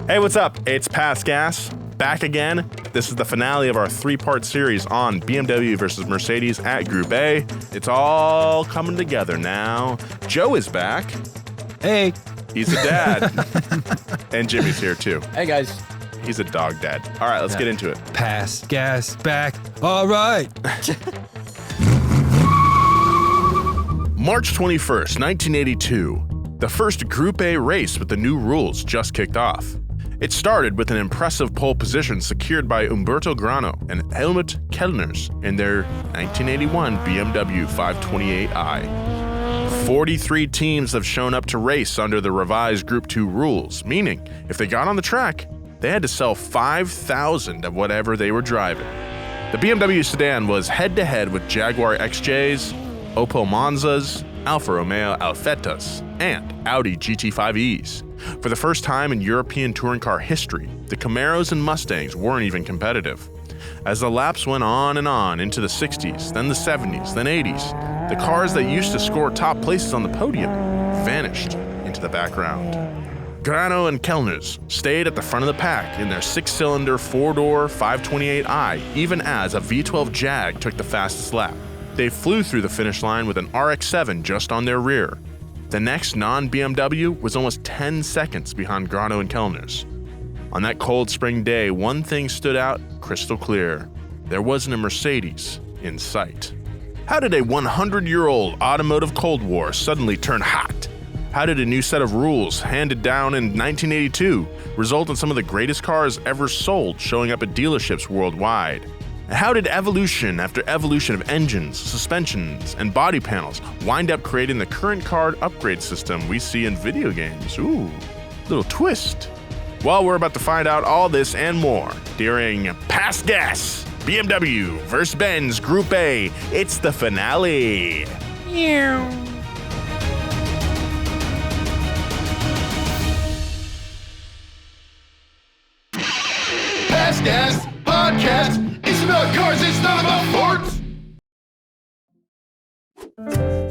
Hey, what's up? It's Past Gas, back again. This is the finale of our three-part series on BMW versus Mercedes at Group A. It's all coming together now. Joe is back. Hey. He's a dad. And Jimmy's here too. Hey, guys. He's a dog dad. All right, let's get into it. Past Gas, back. All right. March 21st, 1982. The first Group A race with the new rules just kicked off. It started with an impressive pole position secured by Umberto Grano and Helmut Kellners in their 1981 BMW 528i. 43 teams have shown up to race under the revised Group 2 rules, meaning if they got on the track, they had to sell 5,000 of whatever they were driving. The BMW sedan was head-to-head with Jaguar XJs, Opel Monzas, Alfa Romeo Alfettas, and Audi GT5Es. For the first time in European touring car history, the Camaros and Mustangs weren't even competitive. As the laps went on and on into the 60s, then the 70s, then 80s, the cars that used to score top places on the podium vanished into the background. Grano and Kellners stayed at the front of the pack in their six-cylinder, four-door 528i, even as a V12 Jag took the fastest lap. They flew through the finish line with an RX-7 just on their rear. The next non-BMW was almost 10 seconds behind Grano and Kellners. On that cold spring day, one thing stood out crystal clear. There wasn't a Mercedes in sight. How did a 100-year-old automotive Cold War suddenly turn hot? How did a new set of rules handed down in 1982 result in some of the greatest cars ever sold showing up at dealerships worldwide? How did evolution after evolution of engines, suspensions, and body panels wind up creating the current car upgrade system we see in video games? Ooh, little twist. Well, we're about to find out all this and more during Past Gas, BMW vs. Benz Group A. It's the finale. Past Gas Podcast. It's about cars, it's not about forts!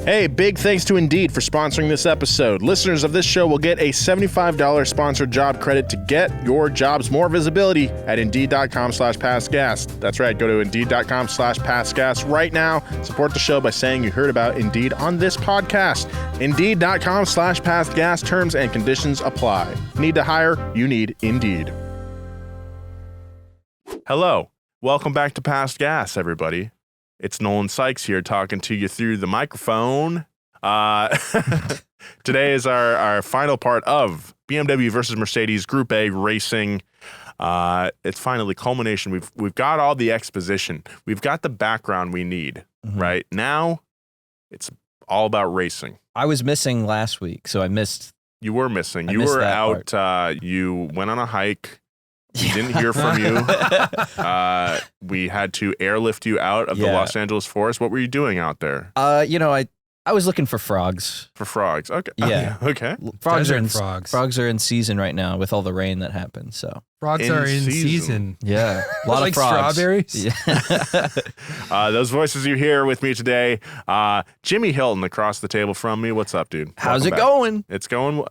Hey, big thanks to Indeed for sponsoring this episode. Listeners of this show will get a $75 sponsored job credit to get your jobs more visibility at Indeed.com/PastGas. That's right, go to Indeed.com/PastGas right now. Support the show by saying you heard about Indeed on this podcast. Indeed.com/PastGas. Terms and conditions apply. Need to hire? You need Indeed. Hello. Welcome back to Past Gas, everybody. It's Nolan Sykes here talking to you through the microphone. Today is our final part of BMW versus Mercedes Group A racing. It's finally culmination. We've got all the exposition. We've got the background we need, right? Now it's all about racing. I was missing last week, so I missed. You were missing. You were out. You went on a hike. We didn't hear from you. We had to airlift you out of the Los Angeles forest. What were you doing out there? I was looking for frogs. For frogs. Okay. Yeah. Okay. Frogs are in season right now with all the rain that happened. So frogs are in season. Yeah. A lot like of frogs. Strawberries. Yeah. Those voices you hear with me today. Jimmy Hilton across the table from me. What's up, dude? How's it going? It's going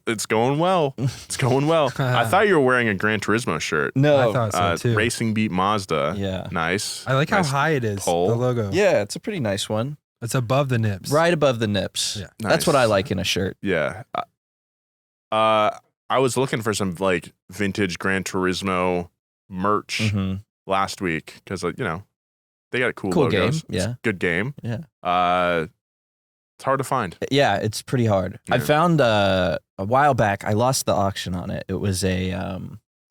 well. It's going well. I thought you were wearing a Gran Turismo shirt. No. I thought so too. Racing Beat Mazda. Yeah. Nice. I like how high it is. Pole. The logo. Yeah, it's a pretty nice one. It's above the nips. Right above the nips. Yeah. Nice. That's what I like in a shirt. Yeah. I was looking for some like vintage Gran Turismo merch last week because they got cool logos. Game. Yeah. Good game. Yeah. It's hard to find. Yeah, it's pretty hard. Yeah. I found a while back. I lost the auction on it. It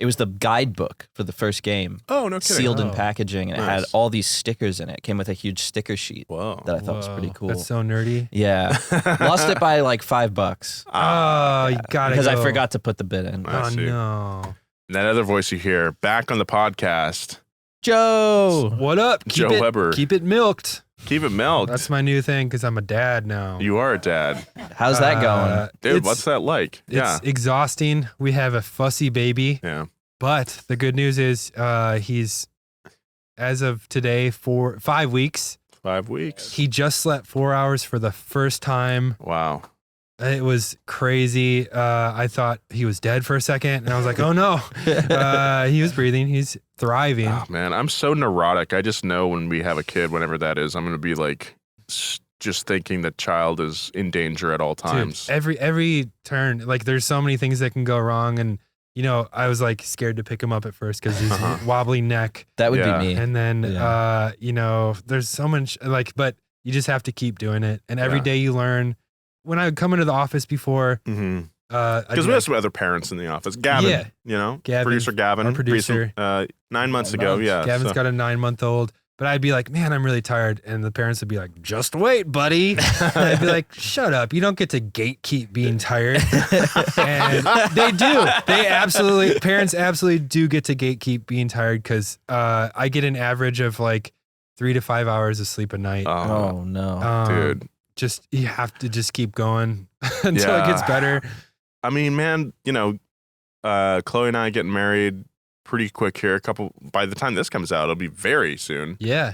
was the guidebook for the first game. Oh, no kidding. Sealed in packaging, and it had Nice. all these stickers in it. It came with a huge sticker sheet Whoa. that I thought was pretty cool. That's so nerdy. Yeah. Lost it by like $5. Oh, you got it. Because I forgot to put the bid in. I Oh, see. no. And that other voice you hear back on the podcast, Joe! What up? Joe Weber. Keep it milked. Keep it milked. That's my new thing because I'm a dad now. You are a dad. How's that going? Dude, It's- what's that like? It's exhausting. We have a fussy baby. Yeah. But the good news is he's, as of today, 5 weeks. 5 weeks. He just slept 4 hours for the first time Wow. It was crazy. I thought he was dead for a second, and I was like, "Oh no!" He was breathing. He's thriving. Oh man, I'm so neurotic. I just know when we have a kid, whenever that is, I'm gonna be like, just thinking the child is in danger at all times. Dude, every turn, like there's so many things that can go wrong, and I was like scared to pick him up at first because he's wobbly neck. That would Yeah. be me. And then, there's so much but you just have to keep doing it. And every Yeah. day you learn. When I would come into the office before, Because we have some other parents in the office. Gavin, Gavin, producer Gavin. our producer. 9 months ago, yeah. Gavin's got a 9-month-old. But I'd be like, man, I'm really tired. And the parents would be like, just wait, buddy. And I'd be like, shut up. You don't get to gatekeep being tired. And they do. Parents absolutely do get to gatekeep being tired because I get an average of like 3 to 5 hours of sleep a night. Oh no. Dude. You have to just keep going until it gets better. I mean, man, Chloe and I getting married pretty quick here. By the time this comes out, it'll be very soon. Yeah.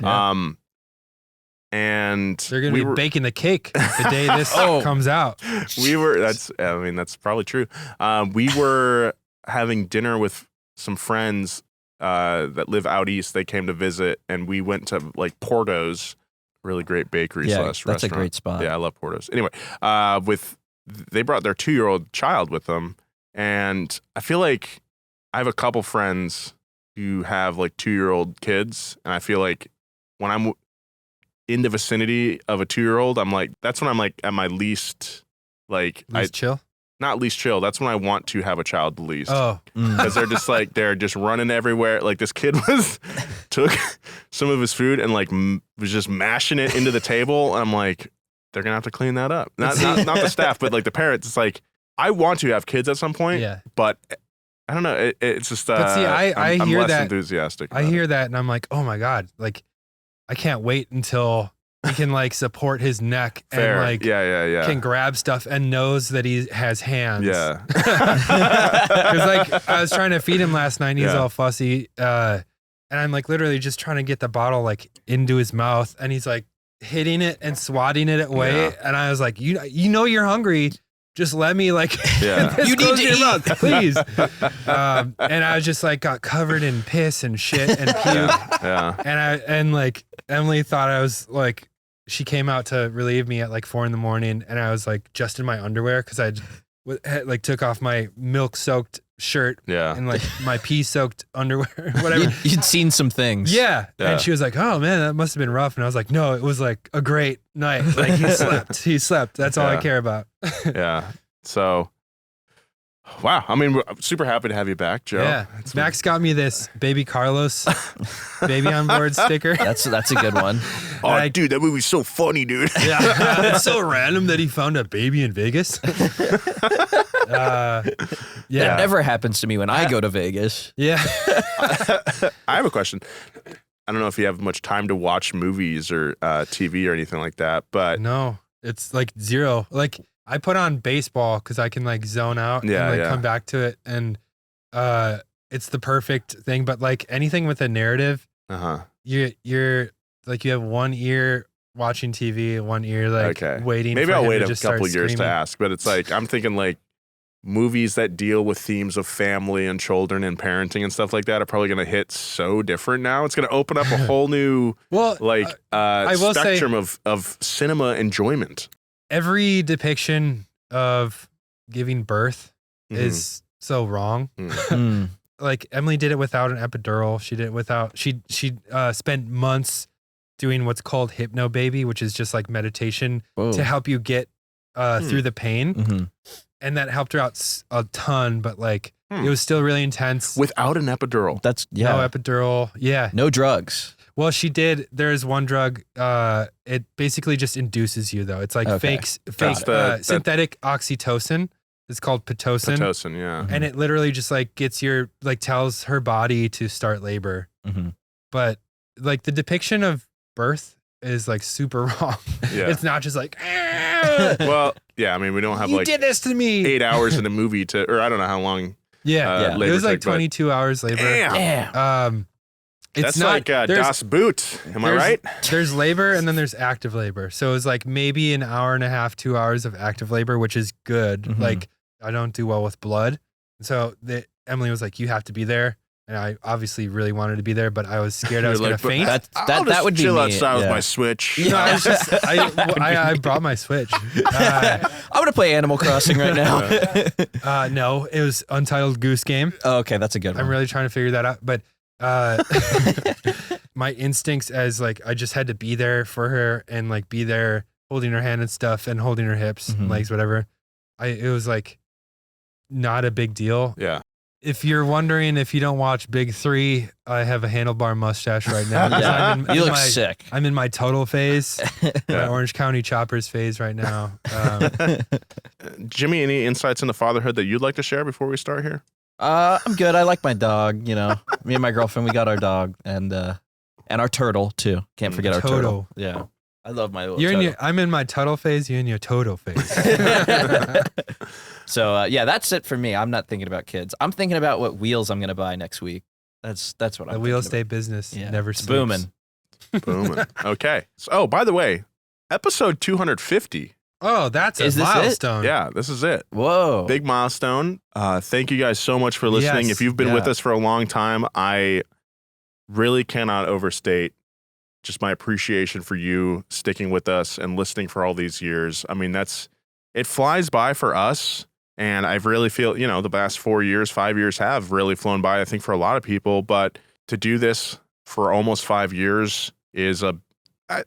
And They're going to be baking the cake the day this comes out. That's probably true. We were having dinner with some friends that live out east. They came to visit, and we went to like Porto's, really great bakery slash restaurant. That's a great spot. Yeah, I love Porto's. Anyway, they brought their 2-year-old child with them, and I feel like I have a couple friends who have like 2-year-old kids, and I feel like when I'm in the vicinity of a 2-year-old, that's when I'm like at my least chill. Not least chill. That's when I want to have a child the least. Oh, because they're just running everywhere. Like this kid took some of his food and was just mashing it into the table. And I'm like, they're gonna have to clean that up. Not the staff, but like the parents. It's like I want to have kids at some point. Yeah. But I don't know. It's just. But see, I'm hear less that enthusiastic. I hear that, and I'm like, oh my god, like I can't wait until he can like support his neck Fair. and like can grab stuff and knows that he has hands. Yeah. Because like I was trying to feed him last night, and he's all fussy, and I'm like literally just trying to get the bottle like into his mouth, and he's like hitting it and swatting it away, and I was like, you know you're hungry. Just let me like you need to your eat, mouth, please. And I was just like got covered in piss and shit and puke. Yeah. And like Emily thought I was like, she came out to relieve me at like 4 a.m, and I was like just in my underwear because I like took off my milk soaked shirt and like my pee soaked underwear, whatever. You'd seen some things. Yeah. And she was like, oh man, that must have been rough. And I was like, no, it was like a great night. Like he slept. That's all I care about. Yeah. So, wow. I mean, we're super happy to have you back, Joe. Yeah. Max got me this Baby Carlos baby on board sticker. That's a good one. Oh, dude, that movie's so funny, dude. Yeah. It's so random that he found a baby in Vegas. That never happens to me when I go to Vegas. Yeah. I have a question. I don't know if you have much time to watch movies or TV or anything like that, but no, it's like zero. Like I put on baseball because I can like zone out and like come back to it, and it's the perfect thing. But like anything with a narrative, you're like you have one ear watching TV, one ear like waiting. Maybe for I'll him wait to a just couple start years to screaming. ask, but it's like I'm thinking like movies that deal with themes of family and children and parenting and stuff like that are probably going to hit so different now. It's going to open up a whole new spectrum of cinema enjoyment. Every depiction of giving birth is so wrong. Like Emily did it without an epidural. She did it without. She spent months doing what's called hypnobaby, which is just like meditation to help you get through the pain. And that helped her out a ton, but like it was still really intense. Without an epidural. No epidural. Yeah. No drugs. Well, she did. There's one drug. It basically just induces you, though. It's like fake synthetic oxytocin. It's called Pitocin. Pitocin, yeah. And it literally just like gets tells her body to start labor. But like the depiction of birth is like super wrong. Yeah. It's not just like, well, yeah. I mean, we don't have you did this to me. 8 hours in a movie or I don't know how long. It was like 22 hours labor. Damn. It's That's not like there's- Das Boot. Am I there's- right? There's labor and then there's active labor. So it's like maybe an hour and a half, 2 hours of active labor, which is good. Mhm. Like I don't do well with blood. So Emily was like, you have to be there. And I obviously really wanted to be there, but I was scared I was You're going to like, faint. That would be chill me. outside with yeah. my Switch. You know, I brought my Switch. I'm gonna play Animal Crossing right now. No, it was Untitled Goose Game. Oh, okay, that's a good one. I'm really trying to figure that out. But my instincts as like, I just had to be there for her and like be there holding her hand and stuff and holding her hips and Mhm. legs, whatever. It was like not a big deal. Yeah. If you're wondering if you don't watch Big 3, I have a handlebar mustache right now. because Yeah. I'm in You look my, sick. I'm in my total phase, my Yeah. Orange County Choppers phase right now. Jimmy, any insights into fatherhood that you'd like to share before we start here? I'm good. I like my dog. You know, me and my girlfriend, we got our dog and our turtle too. Can't forget our turtle. Yeah, I love my little turtle. I'm in my Tuttle phase. You're in your Toto phase. So yeah, that's it for me. I'm not thinking about kids. I'm thinking about what wheels I'm gonna buy next week. That's what I'm. The thinking real about. estate business Yeah, never it's sleeps. booming. Booming. Okay. So, by the way, episode 250. Oh, that's a Is this it? milestone. Yeah, this is it. Whoa, Big milestone. Thank you guys so much for listening. Yes, If you've been with yeah. us for a long time, I really cannot overstate just my appreciation for you sticking with us and listening for all these years. I mean, it flies by for us. And I really feel, the past 4 years, 5 years have really flown by, I think, for a lot of people. But to do this for almost 5 years is I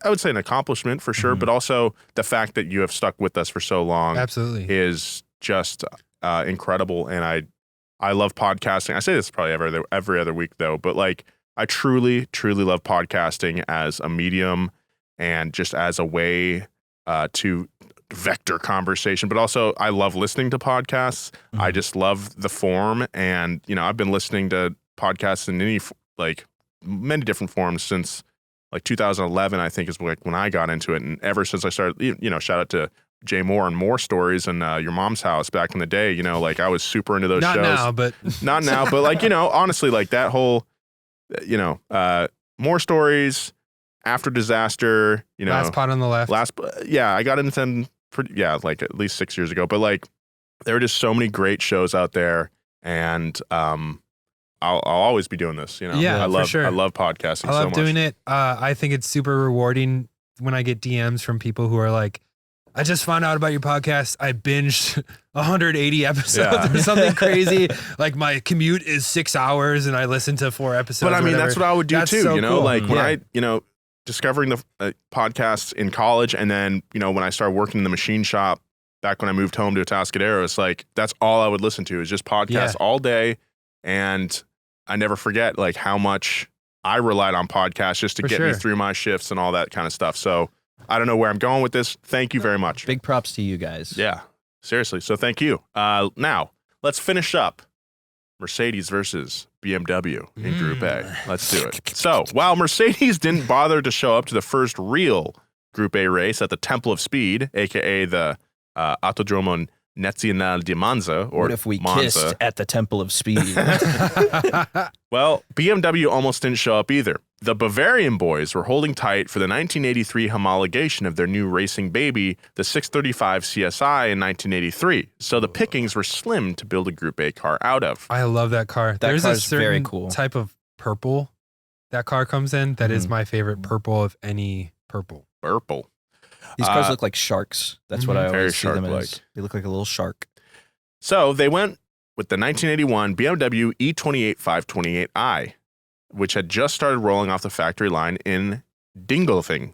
would say an accomplishment for sure. Mhm. But also the fact that you have stuck with us for so long Absolutely. is just incredible. And I love podcasting. I say this probably every other week though, but like I truly, truly love podcasting as a medium and just as a way to vector conversation. But also I love listening to podcasts. I just love the form. And, I've been listening to podcasts in many different forms since like 2011, I think is like when I got into it. And ever since I started, shout out to Jay Moore and More Stories and Your Mom's House back in the day, like I was super into those Not shows. now, but Not now, but like, honestly, like that whole, More Stories, After Disaster, last pot on the left. I got into them like at least 6 years ago, but like there are just so many great shows out there, and I'll always be doing this. Yeah, I love for sure. I love podcasting. I love so much. doing it. I think it's super rewarding when I get DMs from people who are like, I just found out about your podcast. I binged 180 episodes Yeah. or something crazy. Like my commute is 6 hours and I listened to 4 episodes. But I mean, or that's whatever. what I would do That's too. so cool. Like when Yeah. I, discovering the podcasts in college, and then when I started working in the machine shop back when I moved home to Atascadero, it's like that's all I would listen to is just podcasts all day, and I never forget like how much I relied on podcasts just to For get me sure. through my shifts and all that kind of stuff. So I don't know where I'm going with this. Thank you very much. Big props to you guys. Yeah, seriously. So thank you. Now let's finish up Mercedes versus BMW in Group A. Let's do it. So while Mercedes didn't bother to show up to the first real Group A race at the Temple of Speed, aka the Autodromo Nazionale di Monza, or What if we Monza. kissed at the Temple of Speed? Well, BMW almost didn't show up either. The Bavarian boys were holding tight for the 1983 homologation of their new racing baby, the 635 CSI in 1983. So the pickings were slim to build a Group A car out of. I love that car. There's a car's certain very cool. type of purple that car comes in that is my favorite purple of any purple. Purple. These cars look like sharks. That's what I Very always see them shark-like. as. They look like a little shark. So they went with the 1981 BMW E28 528i, which had just started rolling off the factory line in Dingolfing.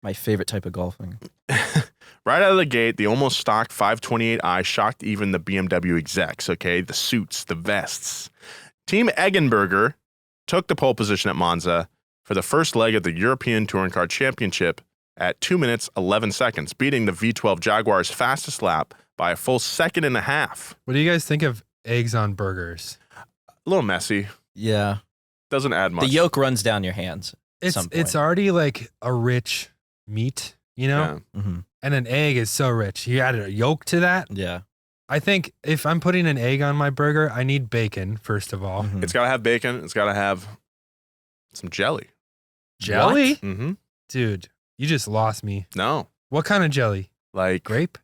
My favorite type of golfing. Right out of the gate, the almost stock 528i shocked even the BMW execs, okay? The suits, the vests. Team Eggenberger took the pole position at Monza for the first leg of the European Touring Car Championship at 2 minutes, 11 seconds, beating the V12 Jaguar's fastest lap by a full second and a half. What do you guys think of eggs on burgers? A little messy. Yeah. Doesn't add much. The yolk runs down your hands. some It's point. already like a rich meat, Yeah. Mm-hmm. And an egg is so rich. You added a yolk to that. Yeah. I think if I'm putting an egg on my burger, I need bacon first of all. Mhm. It's got to have bacon. It's got to have Some jelly. Jelly? Mm-hmm. Dude, you just lost me. No. What kind of jelly? Like Grape?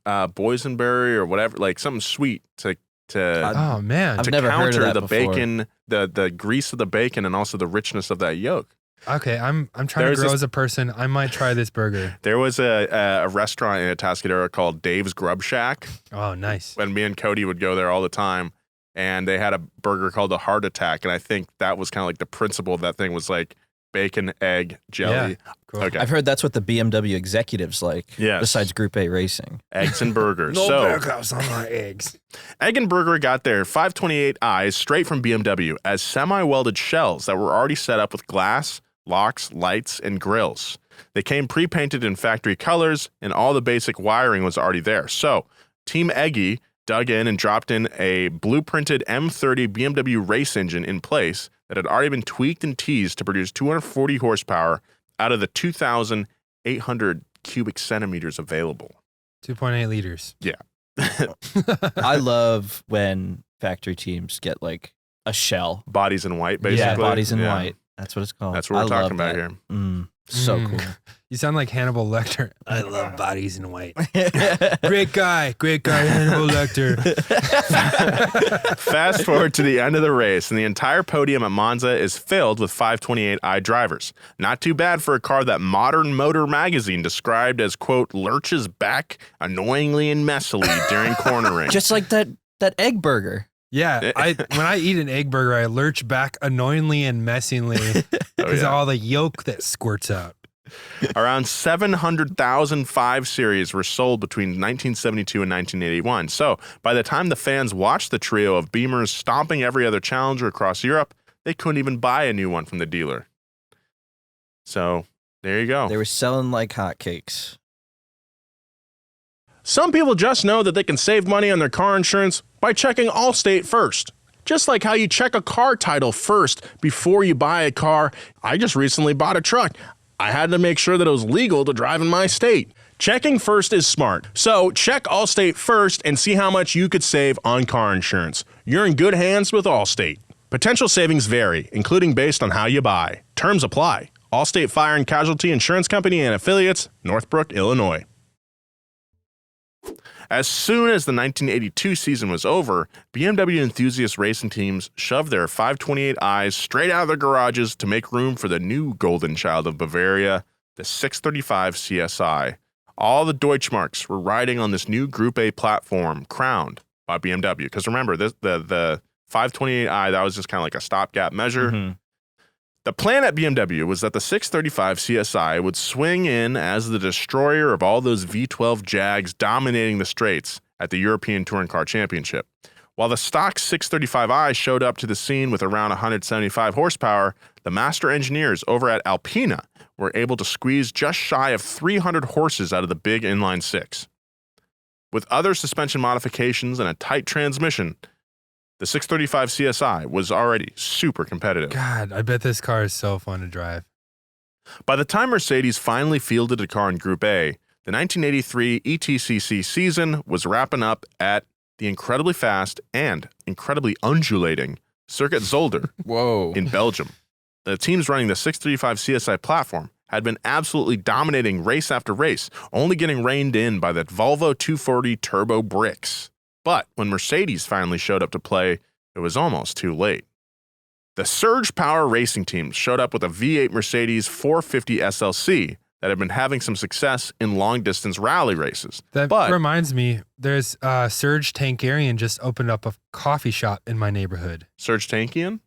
Boysenberry or whatever, like something sweet to Oh, man. I've never heard of counter that the before. bacon, the grease of the bacon, and also the richness of that yolk. Okay, I'm trying to grow as a person. I might try this burger. There was a restaurant in Atascadero called Dave's Grub Shack. Oh, nice. When me and Cody would go there all the time, and they had a burger called the Heart Attack, and I think that was kind of like the principle of that thing was like bacon, egg, jelly. Yeah, cool. Okay. I've heard that's what the BMW executives like. Yes. Besides Group A racing. Eggs and burgers. No So burgers on my eggs. Egg and Burger got their 528i's straight from BMW as semi-welded shells that were already set up with glass, locks, lights, and grills. They came pre-painted in factory colors, and all the basic wiring was already there. So Team Eggy dug in and dropped in a blueprinted M30 BMW race engine in place that had already been tweaked and teased to produce 240 horsepower out of the 2,800 cubic centimeters available. 2.8 liters. Yeah. I love when factory teams get like a shell. Bodies in white, basically. Yeah, bodies in Yeah. white. That's what it's called. That's what we're I talking love about that. here. So Mm. cool. You sound like Hannibal Lecter. I love bodies in white. Great guy, Hannibal Lecter. Fast forward to the end of the race, and the entire podium at Monza is filled with 528i drivers. Not too bad for a car that Modern Motor magazine described as, quote, lurches back annoyingly and messily during cornering. Just like that egg burger. Yeah, when I eat an egg burger, I lurch back annoyingly and messingly because of all the yolk that squirts out. Around 700,000 5 Series were sold between 1972 and 1981. So by the time the fans watched the trio of Beamers stomping every other challenger across Europe, they couldn't even buy a new one from the dealer. So there you go. They were selling like hotcakes. Some people just know that they can save money on their car insurance by checking Allstate first. Just like how you check a car title first before you buy a car. I just recently bought a truck. I had to make sure that it was legal to drive in my state. Checking first is smart. So check Allstate first and see how much you could save on car insurance. You're in good hands with Allstate. Potential savings vary, including based on how you buy. Terms apply. Allstate Fire and Casualty Insurance Company and Affiliates, Northbrook, Illinois. As soon as the 1982 season was over, BMW enthusiast racing teams shoved their 528i's straight out of their garages to make room for the new golden child of Bavaria, the 635 CSI. All the Deutschmarks were riding on this new Group A platform crowned by BMW. Because remember, the 528i, that was just kind of like a stopgap measure. Mm-hmm. The plan at BMW was that the 635 CSI would swing in as the destroyer of all those V12 Jags dominating the straights at the European Touring Car Championship. While the stock 635i showed up to the scene with around 175 horsepower, the master engineers over at Alpina were able to squeeze just shy of 300 horses out of the big inline six. With other suspension modifications and a tight transmission, the 635 CSI was already super competitive. God, I bet this car is so fun to drive. By the time Mercedes finally fielded a car in Group A, the 1983 ETCC season was wrapping up at the incredibly fast and incredibly undulating Circuit Zolder Whoa. in Belgium. The teams running the 635 CSI platform had been absolutely dominating race after race, only getting reined in by the Volvo 240 turbo bricks. But when Mercedes finally showed up to play, it was almost too late. The Surge Power racing team showed up with a V8 Mercedes 450 SLC that had been having some success in long-distance rally races. That reminds me, there's Serge Tankarian just opened up a coffee shop in my neighborhood. Serge Tankian?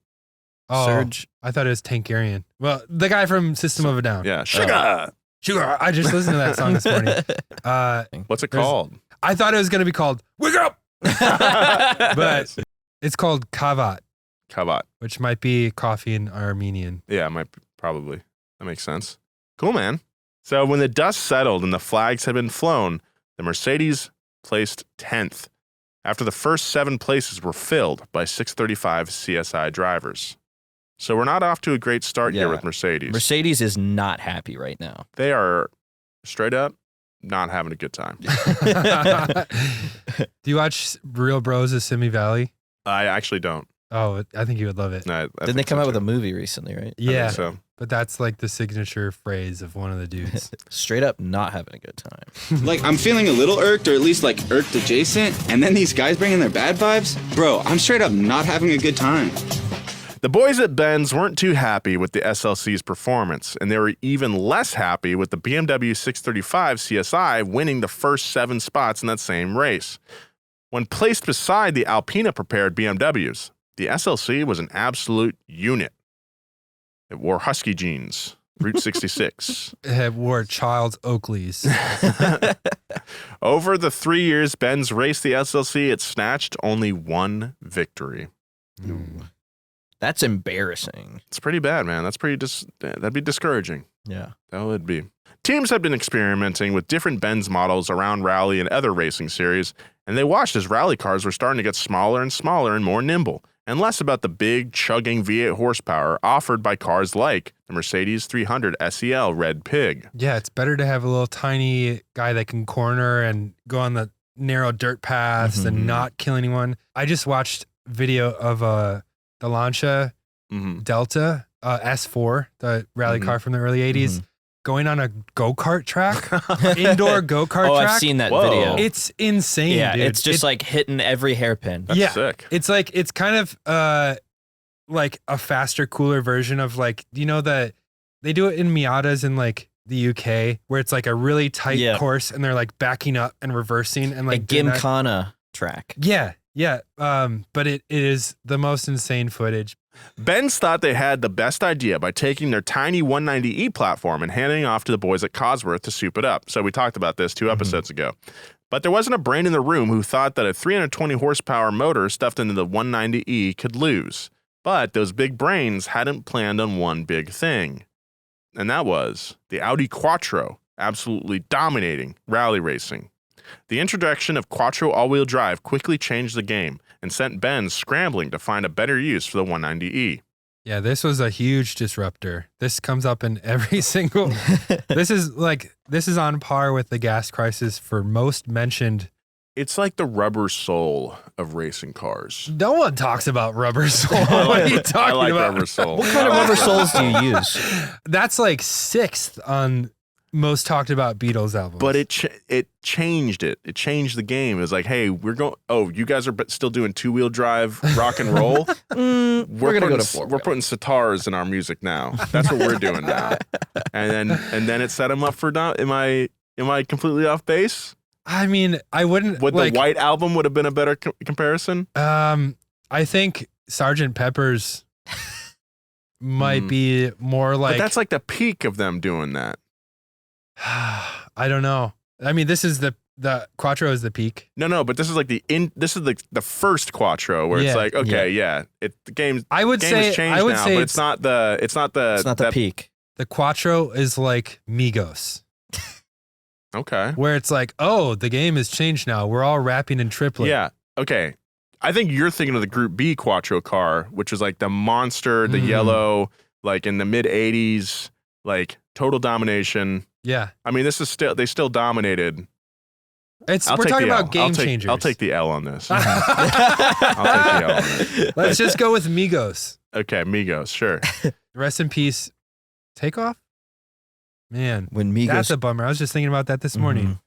Oh, Serge? I thought it was Tankarian. Well, the guy from System of a Down. Yeah, Sugar! Sugar. I just listened to that song this morning. What's it called? I thought it was going to be called Wake Up! But it's called Kavat, Kavat. which might be coffee in Armenian. Yeah, probably. That makes sense. Cool, man. So when the dust settled and the flags had been flown, the Mercedes placed 10th after the first 7 places were filled by 635 CSI drivers. So we're not off to a great start here with Mercedes. Mercedes is not happy right now. They are straight up not having a good time. Do you watch Real Bros of Simi Valley? I actually don't. Oh, I think you would love it. No, Didn't they come out with a movie recently, right? Yeah. So. But that's like the signature phrase of one of the dudes. Straight up not having a good time. Like, I'm feeling a little irked, or at least like irked adjacent, and then these guys bring in their bad vibes. Bro, I'm straight up not having a good time. The boys at Benz weren't too happy with the SLC's performance, and they were even less happy with the BMW 635 CSI winning the first 7 spots in that same race. When placed beside the Alpina-prepared BMWs, the SLC was an absolute unit. It wore Husky jeans, Route 66. It wore Child's Oakleys. Over the 3 years Benz raced the SLC, it snatched only 1 victory. That's embarrassing. It's pretty bad, man. That'd be discouraging. Yeah. That would be. Teams have been experimenting with different Benz models around rally and other racing series, and they watched as rally cars were starting to get smaller and smaller and more nimble, and less about the big, chugging V8 horsepower offered by cars like the Mercedes 300 SEL Red Pig. Yeah, it's better to have a little tiny guy that can corner and go on the narrow dirt paths and not kill anyone. I just watched video of the Lancia Delta S4, the rally car from the early 80s, going on a go-kart track, indoor go-kart track. I've seen that video. It's insane, Yeah, dude. it's just like hitting every hairpin. That's sick. It's kind of like a faster, cooler version of like, you know, that they do it in Miatas in like the UK where it's like a really tight course and they're like backing up and reversing and like a Gymkhana track. Yeah. But it is the most insane footage. Benz thought they had the best idea by taking their tiny 190E platform and handing it off to the boys at Cosworth to soup it up. So we talked about this 2 episodes ago. But there wasn't a brain in the room who thought that a 320 horsepower motor stuffed into the 190E could lose. But those big brains hadn't planned on one big thing. And that was the Audi Quattro absolutely dominating rally racing. The introduction of Quattro all-wheel drive quickly changed the game and sent Benz scrambling to find a better use for the 190E. Yeah, this was a huge disruptor. This comes up in every single... This is on par with the gas crisis for most mentioned. It's like the rubber sole of racing cars. No one talks about rubber sole. What are you talking I like about? rubber sole. What kind of rubber soles do you use? That's like 6th on most talked about Beatles albums. But it changed it. It changed the game. It was like, hey, we're going. Oh, you guys are still doing 2-wheel drive rock and roll. We're gonna go to 4-wheel. We're putting sitars in our music now. That's what we're doing now. And then it set him up for. Am I completely off base? I mean, I wouldn't. Would the White Album would have been a better comparison? I think Sgt. Pepper's might be more like. But that's like the peak of them doing that. I don't know. I mean, this is the Quattro is the peak. No, but this is like this is the first Quattro where it's like, okay, the game's changed now, but it's not the peak. The Quattro is like Migos. Okay. Where it's like, oh, the game has changed now. We're all rapping in triplet. Yeah. Okay. I think you're thinking of the Group B Quattro car, which was like the monster, the yellow, like in the mid 80s, like total domination. Yeah. I mean, they still dominated. We're talking about game changers. I'll take the L on this. I'll take the L on this. Let's just go with Migos. Okay, Migos, sure. Rest in peace. Takeoff? Man, when Migos, that's a bummer. I was just thinking about that this morning.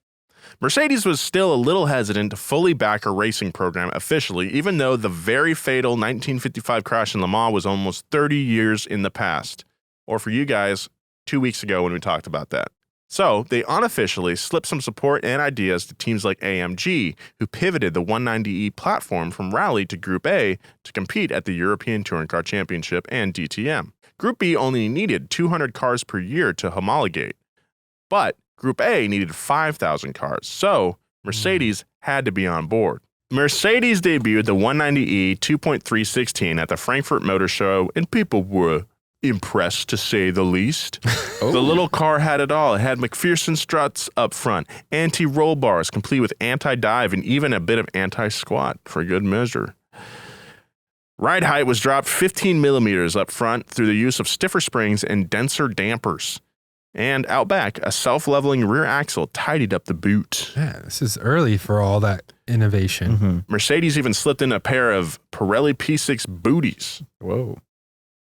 Mercedes was still a little hesitant to fully back a racing program officially, even though the very fatal 1955 crash in Le Mans was almost 30 years in the past. Or for you guys, 2 weeks ago when we talked about that. So they unofficially slipped some support and ideas to teams like AMG, who pivoted the 190E platform from Rally to Group A to compete at the European Touring Car Championship and DTM. Group B only needed 200 cars per year to homologate, but Group A needed 5,000 cars, so Mercedes had to be on board. Mercedes debuted the 190E 2.316 at the Frankfurt Motor Show, and people were impressed, to say the least. The little car had it all. It had McPherson struts up front, anti-roll bars complete with anti-dive, and even a bit of anti-squat for good measure. Ride height was dropped 15 millimeters up front through the use of stiffer springs and denser dampers. And out back, a self-leveling rear axle tidied up the boot. Yeah, this is early for all that innovation. Mm-hmm. Mercedes even slipped in a pair of Pirelli P6 booties. Whoa.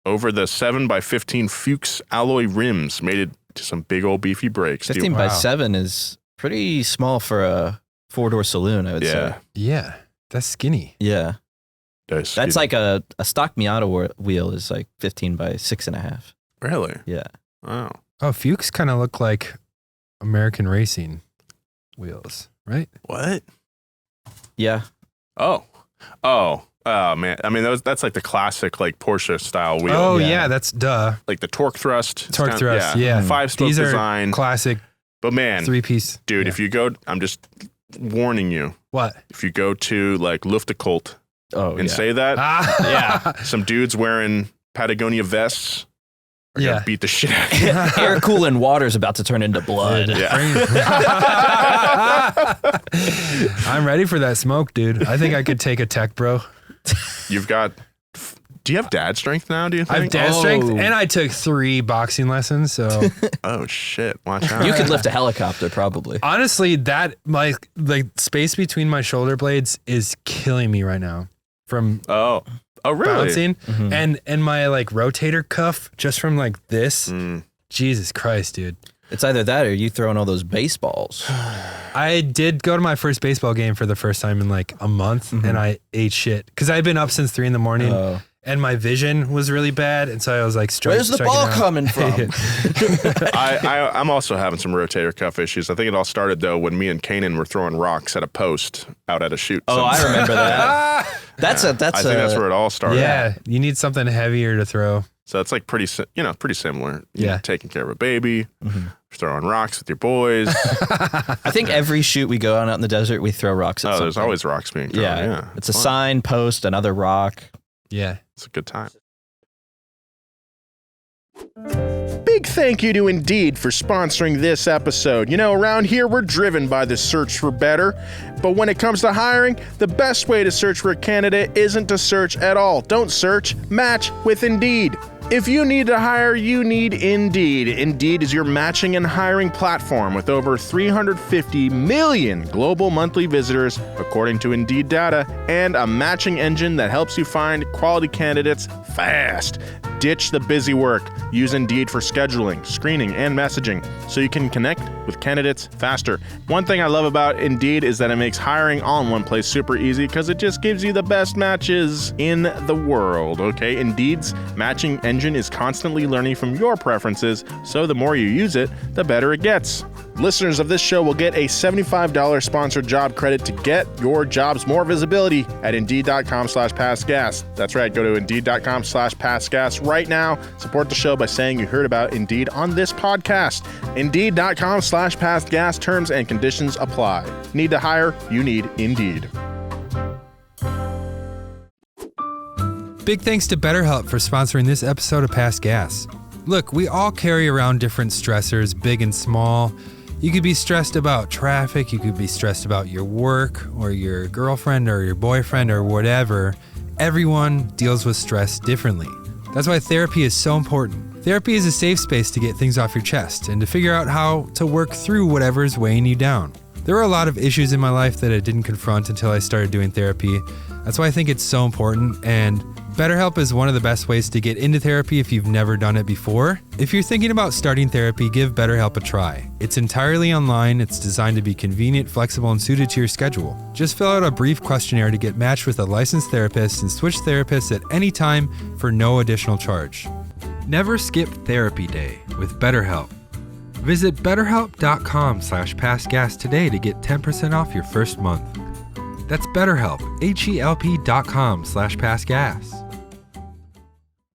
Over the 7x15 Fuchs alloy rims, made it to some big old beefy brakes. 15 dude. by 7 is pretty small for a 4-door saloon, I would say. Yeah, that's skinny. Yeah. That's like a stock Miata wheel is like 15 by 6.5. Really? Yeah. Wow. Oh, Fuchs kind of look like American racing wheels, right? What? Yeah. Oh, man. I mean, that's like the classic, like Porsche style wheel. Oh, Yeah. yeah, that's duh. Like the torque thrust. It's Torque thrust, yeah. 5-spoke These are design. classic But man, 3-piece. dude, Yeah. if you go, I'm just warning you. What? If you go to like Luftgekult and say that, Yeah. some dudes wearing Patagonia vests are Yeah. gonna beat the shit out of you. Air cooling water's about to turn into blood. I'm ready for that smoke, dude. I think I could take a tech, bro. You've got. Do you have dad strength now? Do you think? I have dad strength, and I took 3 boxing lessons. So Oh shit! Watch out. You could lift a helicopter, probably. honestly, that like space between my shoulder blades is killing me right now from Oh really? bouncing, Mm-hmm. and my like rotator cuff just from like this. Mm. Jesus Christ, dude. It's either that or you throwing all those baseballs. I did go to my first baseball game for the first time in like a month, and I ate shit because I'd been up since 3 a.m. Oh. And my vision was really bad, and so I was like, Where's the ball coming from? I'm also having some rotator cuff issues. I think it all started though when me and Kanan were throwing rocks at a post out at a shoot. Oh, I remember that. I think that's where it all started. Yeah, you need something heavier to throw. So it's like pretty similar. Yeah. Taking care of a baby, throwing rocks with your boys. I think every shoot we go on out in the desert, we throw rocks at There's something. always rocks being thrown. Yeah. It's a fun. sign, post, another rock. Yeah. It's a good time. Big thank you to Indeed for sponsoring this episode. You know, around here we're driven by the search for better, but when it comes to hiring, the best way to search for a candidate isn't to search at all. Don't search, match with Indeed. If you need to hire, you need Indeed. Indeed is your matching and hiring platform with over 350 million global monthly visitors, according to Indeed data, and a matching engine that helps you find quality candidates fast. Ditch the busy work. Use Indeed for scheduling, screening, and messaging so you can connect with candidates faster. One thing I love about Indeed is that it makes hiring all in one place super easy because it just gives you the best matches in the world, okay? Indeed's matching engine is constantly learning from your preferences, so the more you use it, the better it gets. Listeners of this show will get a $75 sponsored job credit to get your jobs more visibility at Indeed.com/passgas. That's right, go to Indeed.com/passgas right now. Support the show by saying you heard about Indeed on this podcast. Indeed.com/passgas. Terms and conditions apply. Need to hire? You need Indeed. Big thanks to BetterHelp for sponsoring this episode of Pass Gas. Look, we all carry around different stressors, big and small. You could be stressed about traffic, you could be stressed about your work or your girlfriend or your boyfriend or whatever. Everyone deals with stress differently. That's why therapy is so important. Therapy is a safe space to get things off your chest and to figure out how to work through whatever's weighing you down. There were a lot of issues in my life that I didn't confront until I started doing therapy. That's why I think it's so important, and BetterHelp is one of the best ways to get into therapy if you've never done it before. If you're thinking about starting therapy, give BetterHelp a try. It's entirely online, it's designed to be convenient, flexible, and suited to your schedule. Just fill out a brief questionnaire to get matched with a licensed therapist and switch therapists at any time for no additional charge. Never skip therapy day with BetterHelp. Visit BetterHelp.com/passgas today to get 10% off your first month. That's BetterHelp, HELP.com/passgas.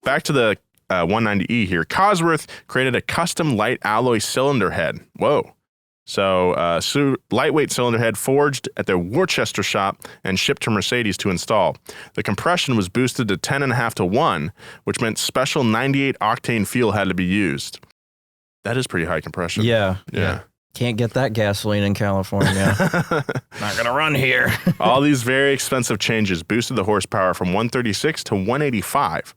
Back to the 190E here. Cosworth created a custom light alloy cylinder head. Whoa. So lightweight cylinder head forged at their Worcester shop and shipped to Mercedes to install. The compression was boosted to 10.5 to 1, which meant special 98 octane fuel had to be used. That is pretty high compression. Yeah. Yeah. Can't get that gasoline in California. Not gonna run here. All these very expensive changes boosted the horsepower from 136 to 185.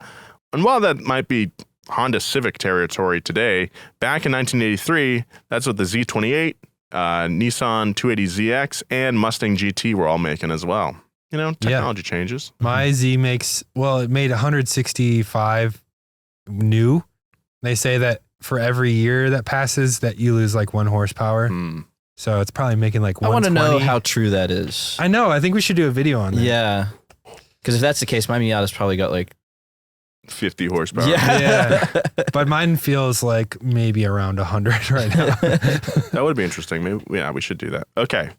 And while that might be Honda Civic territory today, back in 1983, that's what the Z28 Nissan 280ZX and Mustang GT were all making as well. You know, technology changes. My Z it made 165 new. They say that for every year that passes that you lose like 1 horsepower. So it's probably making like 120. I want to know how true that is. I know. I think we should do a video on that. Yeah. Because if that's the case, my Miata's probably got like 50 horsepower. Yeah. But mine feels like maybe around 100 right now. That would be interesting. Maybe, we should do that. Okay.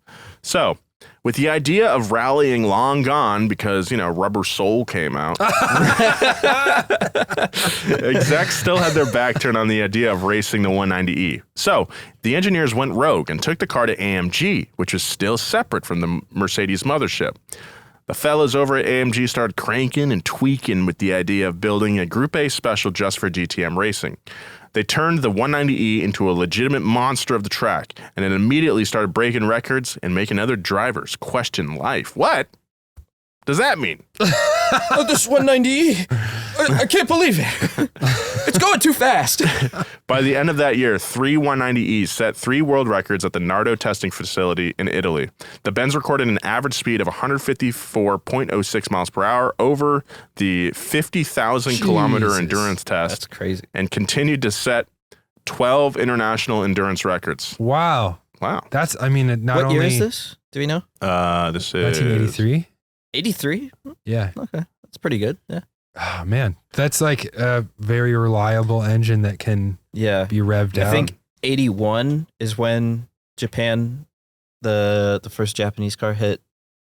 So, with the idea of rallying long gone because, Rubber Soul came out, execs still had their back turned on the idea of racing the 190E. So, the engineers went rogue and took the car to AMG, which was still separate from the Mercedes mothership. The fellas over at AMG started cranking and tweaking with the idea of building a Group A special just for DTM racing. They turned the 190E into a legitimate monster of the track, and it immediately started breaking records and making other drivers question life. What does that mean? This 190E, I can't believe it. It's going too fast. By the end of that year, 3 190Es set 3 world records at the Nardo testing facility in Italy. The Benz recorded an average speed of 154.06 miles per hour over the 50,000 kilometer endurance test. That's crazy. And continued to set 12 international endurance records. Wow. That's, not what only. year is this? Do we know? This is 1983. 83? Yeah. Okay. That's pretty good. Yeah. Oh, man. That's like a very reliable engine that can be revved out. I think 81 is when Japan, the first Japanese car hit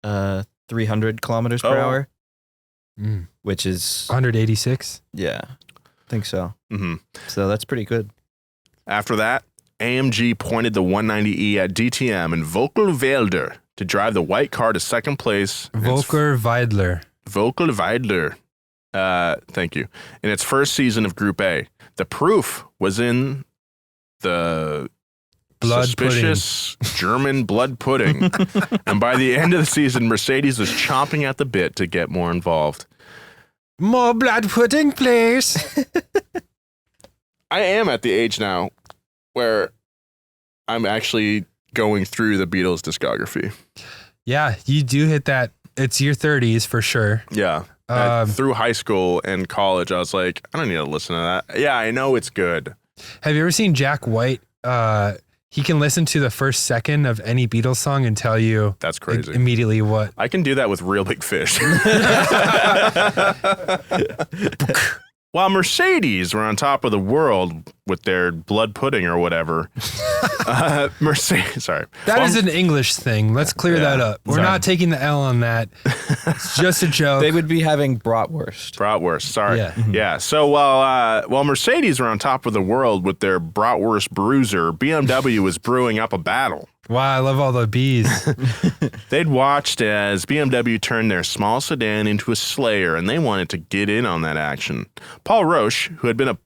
300 kilometers per hour, which is 186. Yeah, I think so. Mm-hmm. So that's pretty good. After that, AMG pointed the 190E at DTM and Volker to drive the white car to second place. Volker Weidler. Thank you. In its first season of Group A. The proof was in the suspicious German blood pudding. And by the end of the season, Mercedes was chomping at the bit to get more involved. More blood pudding, please. I am at the age now where I'm actually going through the Beatles discography. Yeah, you do hit that. It's your 30s for sure. Yeah. Through high school and college, I was like, I don't need to listen to that. Yeah, I know it's good. Have you ever seen Jack White? He can listen to the first second of any Beatles song and tell you that's crazy immediately what. I can do that with Real Big Fish. While Mercedes were on top of the world with their blood pudding or whatever, Mercedes, sorry. That is an English thing. Let's clear that up. We're not taking the L on that. It's just a joke. They would be having bratwurst. Sorry. Yeah. Yeah. So while Mercedes were on top of the world with their bratwurst bruiser, BMW was brewing up a battle. Wow, I love all the bees. They'd watched as BMW turned their small sedan into a Slayer, and they wanted to get in on that action. Paul Roche, who had been a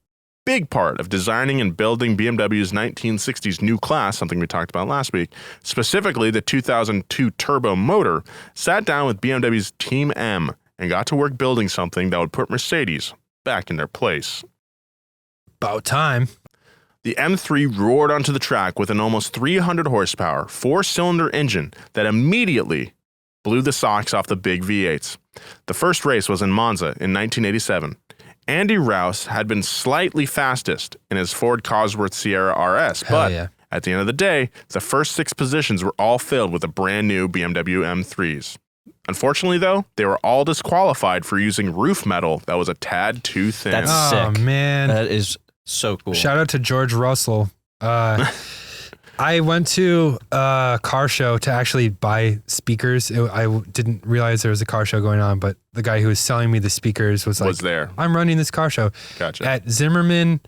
big part of designing and building BMW's 1960s new class, something we talked about last week, specifically the 2002 turbo motor, sat down with BMW's Team M and got to work building something that would put Mercedes back in their place. About time. The M3 roared onto the track with an almost 300 horsepower, 4-cylinder engine that immediately blew the socks off the big V8s. The first race was in Monza in 1987. Andy Rouse had been slightly fastest in his Ford Cosworth Sierra RS, but at the end of the day, the first 6 positions were all filled with the brand new BMW M3s. Unfortunately, though, they were all disqualified for using roof metal that was a tad too thin. That's sick. Oh, man. That is so cool. Shout out to George Russell. I went to a car show to actually buy speakers. I didn't realize there was a car show going on, but the guy who was selling me the speakers was there. I'm running this car show. Gotcha. At Zimmerman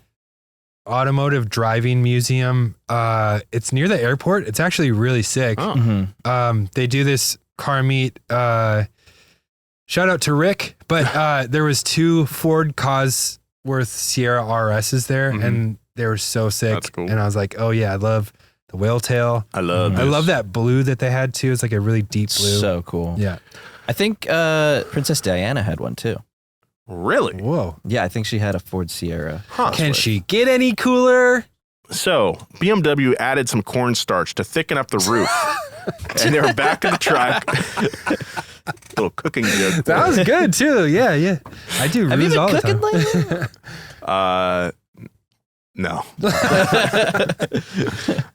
Automotive Driving Museum. It's near the airport. It's actually really sick. Oh. Mm-hmm. They do this car meet. Shout out to Rick, but there was 2 Ford Cosworth Sierra RSs there, and they were so sick. That's cool. And I was like, oh yeah, I love the whale tail. I love that blue that they had too. It's like a really deep blue. So cool. Yeah. I think Princess Diana had one too. Really? Whoa. Yeah, I think she had a Ford Sierra. Can she get any cooler? So BMW added some cornstarch to thicken up the roof. And they were back at the track. Little cooking joke. That was good too. Yeah. I do Have you roofs been all the cooking time. lately? No.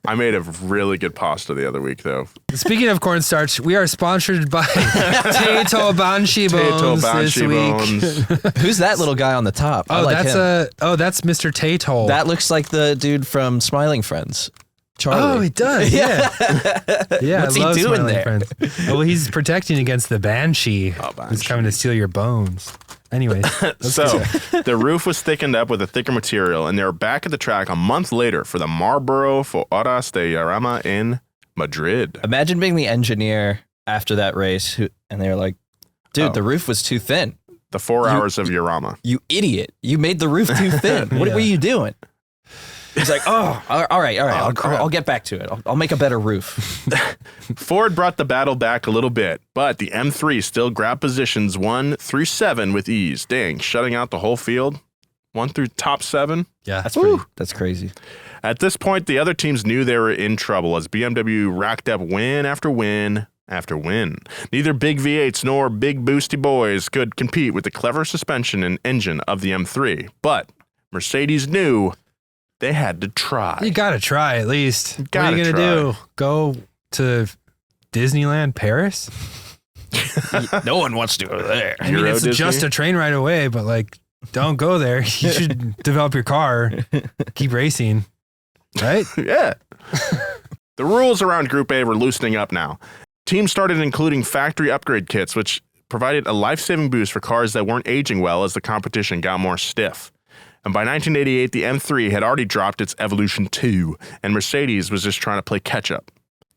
I made a really good pasta the other week, though. Speaking of cornstarch, we are sponsored by Teutul Banshee Bones this week. Who's that little guy on the top? I like him. That's Mr. Teutul. That looks like the dude from Smiling Friends. Charlie. Oh, he does. Yeah. Yeah. What's I love he doing Smiling there? Friends. Oh, well, he's protecting against the Banshee. He's coming to steal your bones. Anyways. So the roof was thickened up with a thicker material, and they were back at the track a month later for the Marlboro Horas de Jarama in Madrid. Imagine being the engineer after that race, and they're like, dude, the roof was too thin. The 4 hours of Jarama. You idiot. You made the roof too thin. What were you doing? He's like, oh, all right. I'll get back to it. I'll make a better roof. Ford brought the battle back a little bit, but the M3 still grabbed positions 1 through 7 with ease. Dang, shutting out the whole field. 1 through top 7. Yeah. That's crazy. At this point, the other teams knew they were in trouble as BMW racked up win after win after win. Neither big V8s nor big boosty boys could compete with the clever suspension and engine of the M3, but Mercedes knew they had to try. You got to try at least. What Gotta are you going to do? Go to Disneyland Paris? No one wants to go there. I mean, it's just a train ride away, but like, don't go there. You should develop your car, keep racing, right? Yeah. The rules around Group A were loosening up now. Teams started including factory upgrade kits, which provided a life-saving boost for cars that weren't aging well as the competition got more stiff. And by 1988, the M3 had already dropped its Evolution 2, and Mercedes was just trying to play catch-up.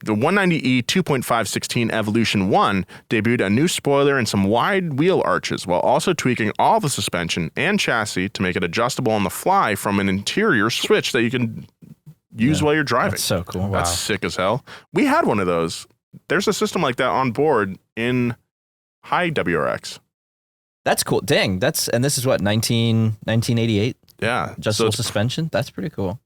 The 190e 2.516 Evolution 1 debuted a new spoiler and some wide wheel arches, while also tweaking all the suspension and chassis to make it adjustable on the fly from an interior switch that you can use while you're driving. That's so cool. That's sick as hell. We had one of those. There's a system like that on board in high WRX. That's cool. Dang. And this is what, 1988? Yeah. Adjustable suspension? That's pretty cool.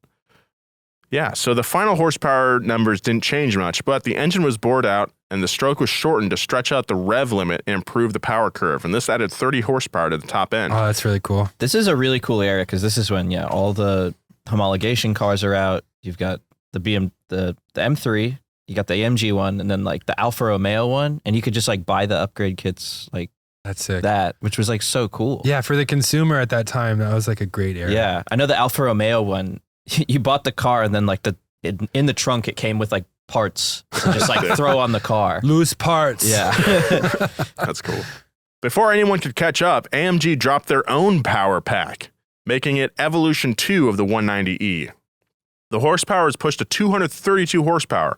Yeah, so the final horsepower numbers didn't change much, but the engine was bored out and the stroke was shortened to stretch out the rev limit and improve the power curve. And this added 30 horsepower to the top end. Oh, that's really cool. This is a really cool area because this is when, all the homologation cars are out. You've got the M3, you got the AMG one, and then like the Alfa Romeo one, and you could just like buy the upgrade kits like That's sick. which was like so cool. Yeah, for the consumer at that time, that was like a great area. Yeah, I know the Alfa Romeo one. You bought the car, and then like in the trunk, it came with like parts to just like throw on the car. Loose parts. Yeah, That's cool. Before anyone could catch up, AMG dropped their own power pack, making it Evolution 2 of the 190e. The horsepower was pushed to 232 horsepower,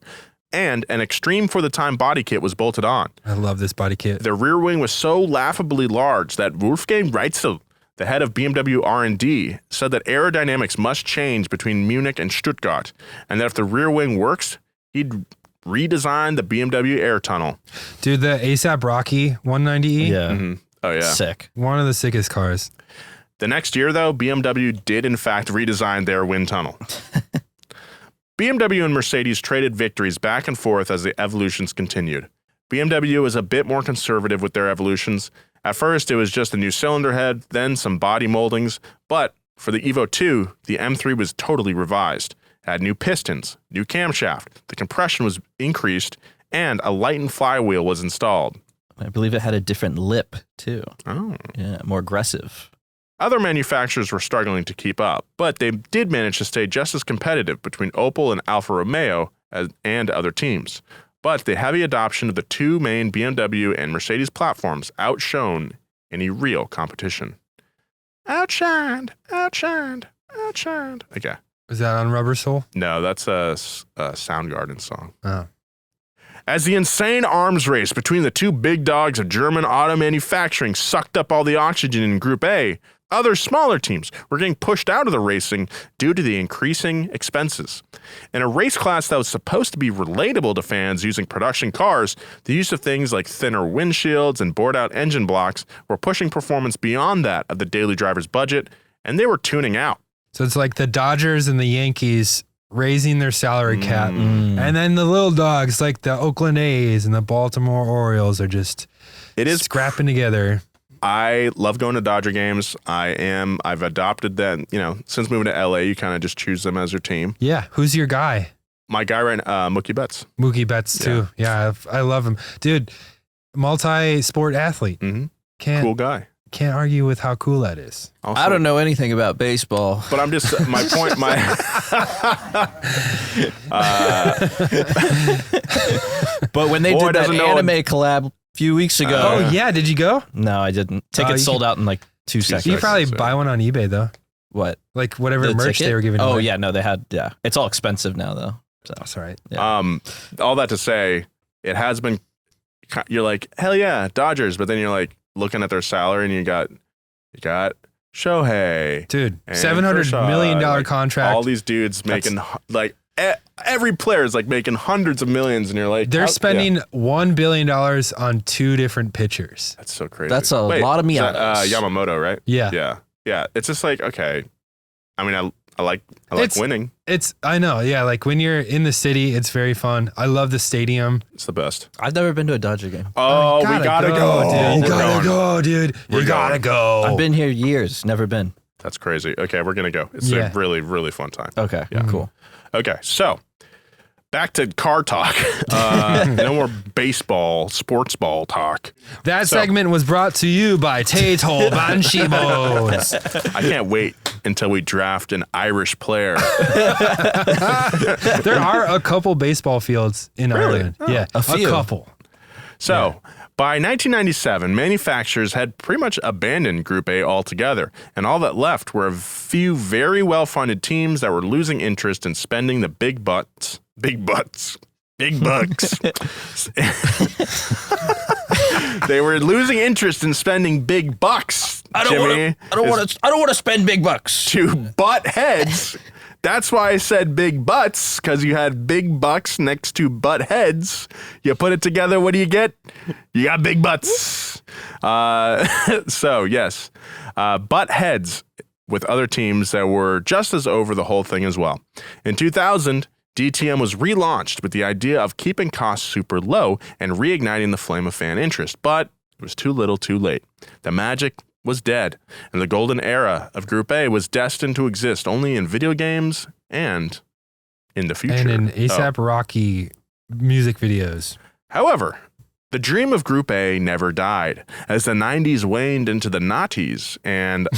and an extreme for the time body kit was bolted on. I love this body kit. The rear wing was so laughably large that Wolfgang Reitzel, the head of BMW R&D, said that aerodynamics must change between Munich and Stuttgart, and that if the rear wing works, he'd redesign the BMW air tunnel. Dude, the ASAP Rocky 190E. yeah, Mm-hmm. Oh, yeah. sick. One of the sickest cars. The next year, though, BMW did in fact redesign their wind tunnel. BMW and Mercedes traded victories back and forth as the evolutions continued. BMW was a bit more conservative with their evolutions. At first, it was just a new cylinder head, then some body moldings, but for the Evo 2, the M3 was totally revised. It had new pistons, new camshaft, the compression was increased, and a lightened flywheel was installed. I believe it had a different lip too. Oh. Yeah, more aggressive. Other manufacturers were struggling to keep up, but they did manage to stay just as competitive between Opel and Alfa Romeo and other teams. But the heavy adoption of the two main BMW and Mercedes platforms outshone any real competition. Outshined. Okay. Was that on Rubber Soul? No, that's a Soundgarden song. Oh. As the insane arms race between the two big dogs of German auto manufacturing sucked up all the oxygen in Group A, other smaller teams were getting pushed out of the racing due to the increasing expenses. In a race class that was supposed to be relatable to fans using production cars, the use of things like thinner windshields and bored-out engine blocks were pushing performance beyond that of the daily driver's budget, and they were tuning out. So it's like the Dodgers and the Yankees raising their salary cap. And then the little dogs like the Oakland A's and the Baltimore Orioles are just scrapping together. I love going to Dodger games. I've adopted that, since moving to LA, you kind of just choose them as your team. Yeah. Who's your guy? My guy right now, Mookie Betts. Mookie Betts too. Yeah, I love him. Dude, multi-sport athlete. Cool guy. Can't argue with how cool that is. Also, I don't know anything about baseball. But I'm just, my point, but when they did that anime collab a few weeks ago. Oh, yeah. Did you go? No, I didn't. Tickets sold out in like 2 seconds. You probably buy one on eBay, though. What? Like whatever merch they were giving away. Oh, yeah. No, they had, It's all expensive now, though. So. That's all right. Yeah. All that to say, it has been, you're like, hell yeah, Dodgers. But then you're like looking at their salary and you got Shohei. Dude, $700 million contract. All these dudes making every player is like making hundreds of millions, and you're like, they're spending $1 billion on 2 different pitchers. That's so crazy. That's a lot of Miatas. Yamamoto, right? Yeah. It's just like, okay. I mean, I like winning. I know. Yeah. Like when you're in the city, it's very fun. I love the stadium. It's the best. I've never been to a Dodger game. Oh, we gotta go, dude. You gotta go, dude. You gotta go. I've been here years, never been. That's crazy. Okay, we're gonna go. It's a really, really fun time. Okay. Yeah. Cool. Okay. So back to car talk. No more baseball, sports ball talk. That segment was brought to you by Teutul Banshibos. I can't wait until we draft an Irish player. There are a couple baseball fields in Ireland. Oh. Yeah, a couple. So by 1997, manufacturers had pretty much abandoned Group A altogether, and all that left were a few very well-funded teams that were losing interest in spending the big bucks. They were losing interest in spending big bucks. I don't want to spend big bucks to butt heads. That's why I said big butts, because you had big bucks next to butt heads. You put it together, what do you get? You got big butts. So yes, butt heads with other teams that were just as over the whole thing as well. In 2000. DTM was relaunched with the idea of keeping costs super low and reigniting the flame of fan interest, but it was too little too late. The magic was dead, and the golden era of Group A was destined to exist only in video games and in the future. And in A$AP Rocky music videos. However, the dream of Group A never died, as the 90s waned into the noughties, and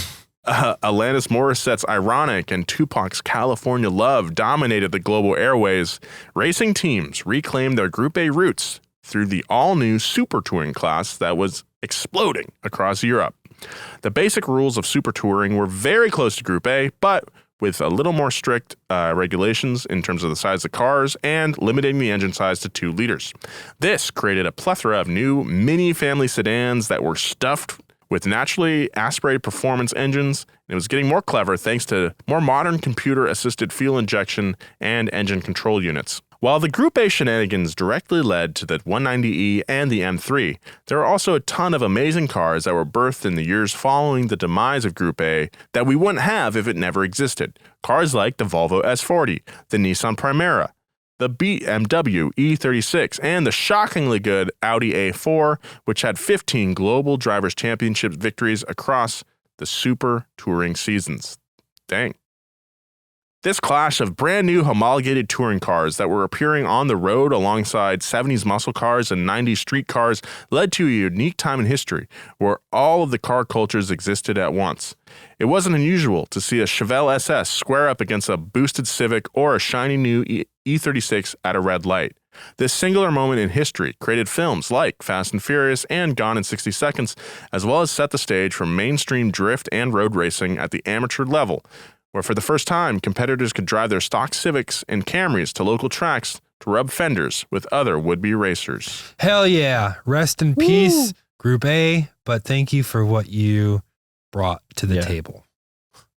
Alanis Morissette's Ironic and Tupac's California Love dominated the global airways. Racing teams reclaimed their Group A roots through the all-new Super Touring class that was exploding across Europe. The basic rules of Super Touring were very close to Group A, but with a little more strict regulations in terms of the size of cars and limiting the engine size to 2 liters. This created a plethora of new mini-family sedans that were stuffed with naturally aspirated performance engines. It was getting more clever thanks to more modern computer-assisted fuel injection and engine control units. While the Group A shenanigans directly led to the 190E and the M3, there were also a ton of amazing cars that were birthed in the years following the demise of Group A that we wouldn't have if it never existed. Cars like the Volvo S40, the Nissan Primera, the BMW E36, and the shockingly good Audi A4, which had 15 global drivers' championship victories across the Super Touring seasons. Dang. This clash of brand new homologated touring cars that were appearing on the road alongside 70s muscle cars and 90s street cars led to a unique time in history where all of the car cultures existed at once. It wasn't unusual to see a Chevelle SS square up against a boosted Civic or a shiny new E36 at a red light. This singular moment in history created films like Fast and Furious and Gone in 60 Seconds, as well as set the stage for mainstream drift and road racing at the amateur level, where for the first time, competitors could drive their stock Civics and Camrys to local tracks to rub fenders with other would-be racers. Hell yeah. Rest in peace, Group A, but thank you for what you brought to the table.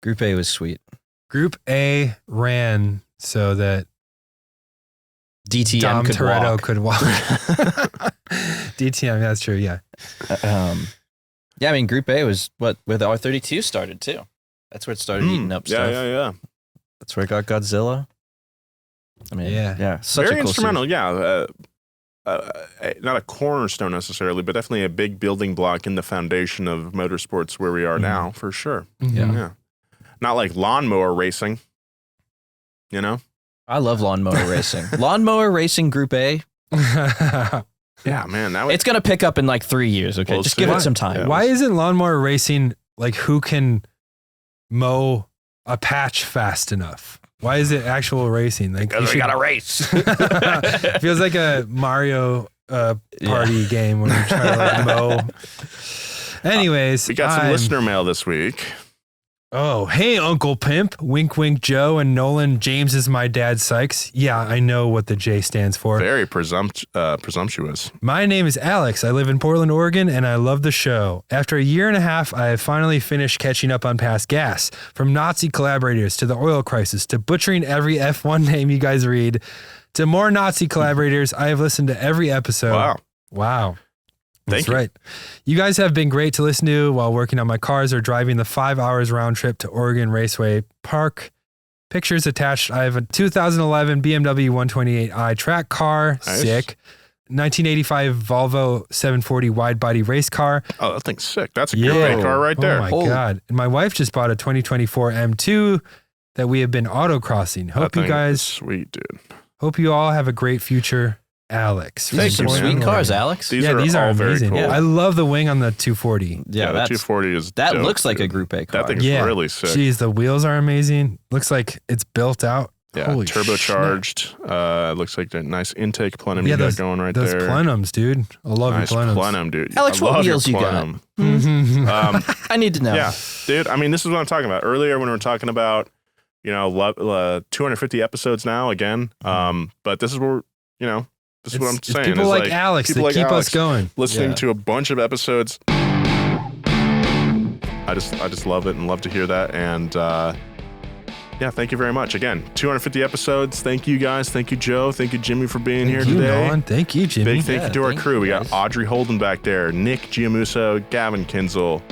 Group A was sweet. Group A ran so that DTM Dom could Toretto walk. could walk. DTM, that's true, yeah. Yeah, I mean, Group A was what, where the R32 started, too. That's where it started eating up stuff. Yeah. That's where it got Godzilla. I mean, yeah. Such Very a cool instrumental. series. Not a cornerstone necessarily, but definitely a big building block in the foundation of motorsports where we are now, for sure. Yeah. Not like lawnmower racing, you know? I love lawnmower racing. Lawnmower racing Group A. Yeah, man. It's going to pick up in like 3 years, okay? We'll Just see. give it some time. Yeah. Why isn't lawnmower racing like who can mow a patch fast enough? Why is it actual racing? Like Because we got to race. feels like a Mario party game when you try to like mow. Anyways, We got some listener mail this week. Oh, hey, Uncle Pimp. Wink, wink, Joe and Nolan. James is my dad, Sykes. Yeah, I know what the J stands for. Very presumptuous. My name is Alex. I live in Portland, Oregon, and I love the show. After a year and a half, I have finally finished catching up on past gas. From Nazi collaborators to the oil crisis to butchering every F1 name you guys read to more Nazi collaborators, I have listened to every episode. Wow. That's right. You guys have been great to listen to while working on my cars or driving the 5 hours round trip to Oregon Raceway Park. Pictures attached. I have a 2011 BMW 128i track car. Nice. Sick. 1985 Volvo 740 wide body race car. Oh, that thing's sick. That's a great car right there. Oh my God. And my wife just bought a 2024 M2 that we have been autocrossing. Hope That you thing guys, is sweet, dude. Hope you all have a great future. Alex. Thank you, man. Sweet cars, Alex. These are all amazing. very cool. I love the wing on the 240. Yeah, the 240 is that dope, looks like dude. a Group A car. That thing's really sick. Jeez, the wheels are amazing. Looks like it's built out. Yeah, Holy turbocharged. Looks like a nice intake plenum you got going right those there. plenums, dude. I love Nice your plenums. plenum, dude. Alex, I what love your wheels you got? plenum. I need to know. Yeah, dude. I mean, this is what I'm talking about. Earlier when we were talking about, 250 episodes now again. But this is where, this is what I'm It's saying. people is like Alex people that like keep Alex us going. Listening to a bunch of episodes. I just love it and love to hear that. And thank you very much. Again, 250 episodes. Thank you guys. Thank you, Joe. Thank you, Jimmy, for being here Thank you, today. Nolan. Thank you, Jimmy. Big thank you to our crew. We got guys. Audrey Holden back there, Nick Giamuso, Gavin Kinzel.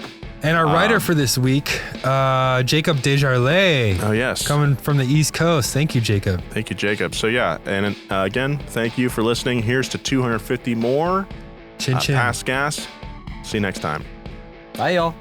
And our writer for this week, Jacob Desjardins. Oh, yes. Coming from the East Coast. Thank you, Jacob. Thank you, Jacob. So, and again, thank you for listening. Here's to 250 more. Chin chin. Pass gas. See you next time. Bye, y'all.